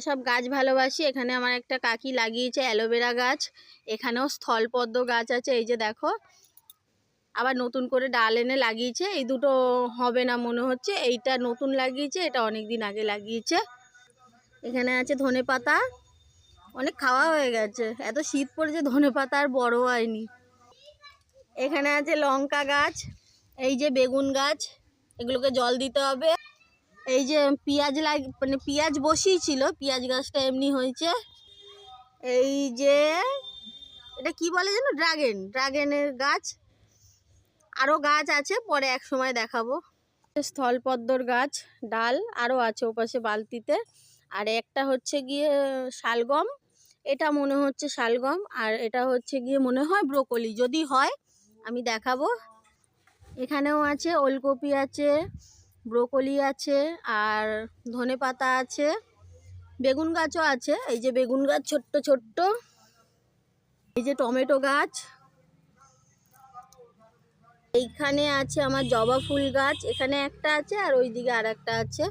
সব গাছ ভালোবাসি। এখানে আমার একটা কাকি লাগিয়েছে অ্যালোভেরা গাছ, এখানেও স্থলপদ্ম গাছ আছে, এই যে দেখো। আবার নতুন করে ডাল এনে লাগিয়েছে, এই দুটো হবে না মনে হচ্ছে, এইটা নতুন লাগিয়েছে, এটা অনেক দিন আগে লাগিয়েছে। এখানে আছে ধনেপাতা, অনেক খাওয়া হয়ে গেছে, এত শীত পড়েছে ধনেপাতা আর বড় হয়নি। এখানে আছে লঙ্কা গাছ, এই যে বেগুন গাছ, এগুলোকে জল দিতে হবে। এই যে পেঁয়াজ মানে পেঁয়াজ বসিয়েছিল, পেঁয়াজ গাছটা এমনি হয়েছে। এই যে এটা কি বলে যেন, ড্রাগনের গাছ। আরও গাছ আছে, পরে এক সময় দেখাবো। স্থলপদ্মর গাছ, ডাল আরও আছে ওপাশে বালতিতে। আর একটা হচ্ছে গিয়ে শালগম, এটা মনে হচ্ছে শালগম, আর এটা হচ্ছে গিয়ে মনে হয় ব্রোকলি, যদি হয় আমি দেখাবো। এখানেও আছে ওলকপি আছে, ব্রোকলি আছে, আর ধনেপাতা আছে, বেগুন গাছও আছে, এই যে বেগুন গাছ ছোট্ট ছোট্ট। এই যে টমেটো গাছ, এইখানে আছে আমার জবা ফুল গাছ, এখানে একটা আছে আর ওইদিকে আর একটা আছে।